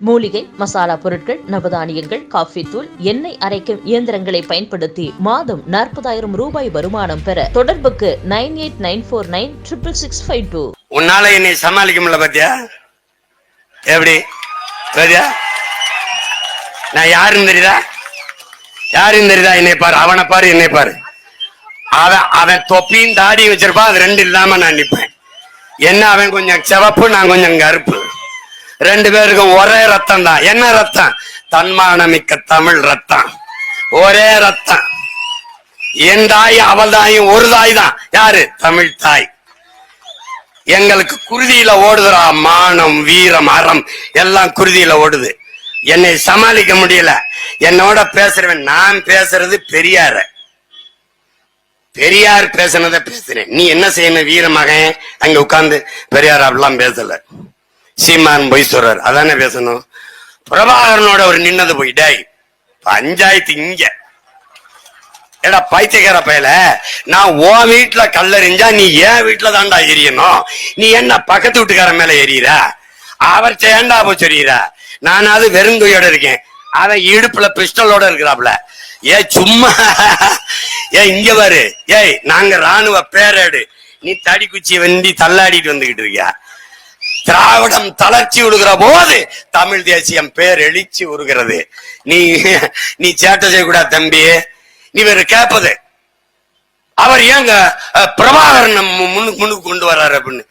மூலிகை மசாலா பொருட்கள், நவதானியங்கள், காஃபி தூள், எண்ணெய் அரைக்கும் இயந்திரங்களை பயன்படுத்தி மாதம் 40,000 ரூபாய் வருமானம் பெற தொடர்புக்கு 9894966652. உன்னால என்னை சமாளிக்க முடியல பாத்தியா? எப்படி பாத்தியா? நான் யாருன்னு தெரியுதா? யாருன்னு தெரியுதா? என்னை பாரு, அவனை பாரு, என்னை பாரு. அவன் தொப்பியும் தாடி வச்சிருப்பான், அது ரெண்டு இல்லாம நான் நிப்பேன். என்ன அவன் கொஞ்சம் சிவப்பு, நான் கொஞ்சம் கருப்பு. ரெண்டு பேருக்கும் ஒரே ரத்தம் தான். என்ன ரத்தம்? தன்மானமிக்க தமிழ் ரத்தம். ஒரே ரத்தம். என் தாய் அவள் தாயும் ஒரு தாய் தான். யாரு? தமிழ் தாய். எங்களுக்கு குருதியில ஓடுதுரா. மானம், வீரம், அறம் எல்லாம் குருதியில ஓடுது. என்னை சமாளிக்க முடியல. என்னோட பேசுறவன். நான் பேசுறது பெரியார. பெரியார் பேசுனத பேசுறேன். நீ என்ன செய்யணும்? வீரமகன் அங்க உட்கார்ந்து பெரியார் அப்படிலாம் பேசல. சீமான் பொய் சொல்றார், அதானே பேசணும். பிரபாகரனோட ஒரு நின்னது போய், டேய் பஞ்சாயத்து இங்க ஏடா பைத்தியக்கார பயல, நான் ஓ வீட்டுல கல்லறிஞ்சா நீ ஏன் வீட்டுல தாண்டா எரியணும்? நீ என்ன பக்கத்து வீட்டுக்கார மேல எறிகிற? அவர் ஏண்டா போய் சொல்லிற? நானாவது வெறுங்கையோட இருக்கேன், அவன் இடுப்புல பிஸ்டலோட இருக்கிறாப்ல. ஏ சும்மா இங்க பாரு. ஏய் நாங்க ராணுவ பேரேடு, நீ தடி குச்சி வண்டி தள்ளாடிட்டு வந்துகிட்டு இருக்கியா? திராவிடம் தளர்ச்சி விடுகிற போது தமிழ் தேசியம் பேர் எழுச்சி உருகிறது. நீ சேட்டை செய்யக்கூடாது தம்பி. நீ வேற கேட்பது அவர் ஏங்க பிரபாகரன் முன்னுக்கு கொண்டு வர்றாரு அப்படின்னு.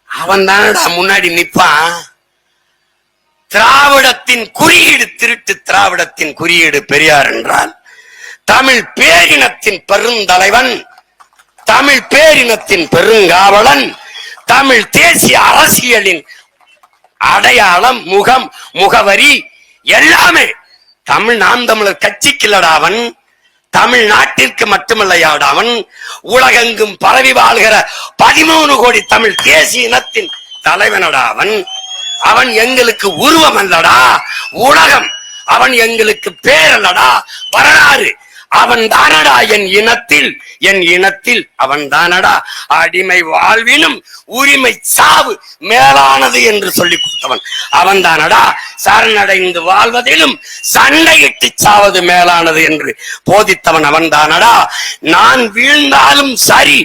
அவன் தானடா முன்னாடி நிப்பான். திராவிடத்தின் குறியீடு திருட்டு. திராவிடத்தின் குறியீடு பெரியார் என்றால் தமிழ் பேரினத்தின் பெருந்தலைவன், தமிழ் பேரினத்தின் பெருங்காவலன், தமிழ் தேசிய அரசியலின் அடையாளம், முகம், முகவரி எல்லாமே. நாம் தமிழர் கட்சிக்குள்ளடா அவன். தமிழ்நாட்டிற்கு மட்டுமல்லையாடா அவன். உலகெங்கும் பரவி வாழ்கிற 13 கோடி தமிழ் தேசிய இனத்தின் தலைவனடா அவன். அவன் எங்களுக்கு உருவம் அல்லடா, உலகம். அவன் எங்களுக்கு பேரல்லடா, வரலாறு. அவன் தானடா என் இனத்தில் அவன் தானடா அடிமை வாழ்வினும் உரிமை சாவு மேலானது என்று சொல்லிக் கொடுத்தவன் அவன் தானடா. சரணடைந்து வாழ்வதிலும் சண்டையிட்டு சாவது மேலானது என்று போதித்தவன் அவன் தானடா. நான் வீழ்ந்தாலும் சரி,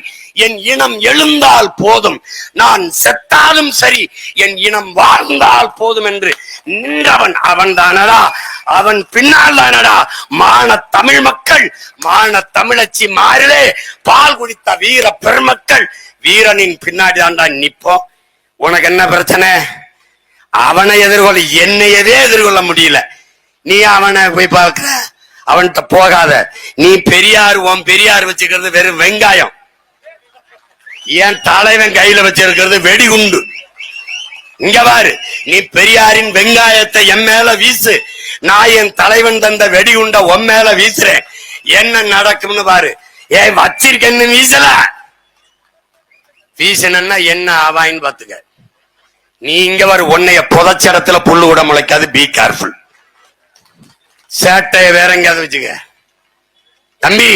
என் இனம் எழுந்தால் போதும், நான் செத்தாலும் சரி, என் இனம் வாழ்ந்தால் போதும் என்று நின்றவன் அவன் தானடா. அவன் பின்னால் தானடா மான தமிழ் மக்கள், மான தமிழச்சி மாறிலே பால் குடித்த வீர பெருமக்கள். வீரனின் பின்னாடி தான்டா நிப்போம். உனக்கு என்ன பிரச்சனை? அவனை எதிர்கொள்ள, என்னையவே எதிர்கொள்ள முடியல. நீ அவனை போய் பார்க்கிற, அவன்கிட்ட போகாத. நீ பெரியார், உன் பெரியார் வச்சுக்கிறது வெறும் வெங்காயம். என் தலைவன் கையில வச்சிருக்கிறது வெடிகுண்டு. இங்க பாரு, நீ பெரியாரின் வெங்காயத்தை என் மேல வீசு, நான் என் தலைவன் தந்த வெடிகுண்ட உன் மேல வீசுறேன். என்ன நடக்கும்னு பாரு. ஏன் வச்சிருக்கேன்னு வீசல, வீசனா என்ன ஆவாயின்னு பாத்துக்க. நீ இங்க பாரு, உன்னைய புதைச்ச இடத்துல புல்லு கூட முளைக்காது. Be careful. சேட்டைய வேற எங்கேயாவது வச்சுக்க தம்பி.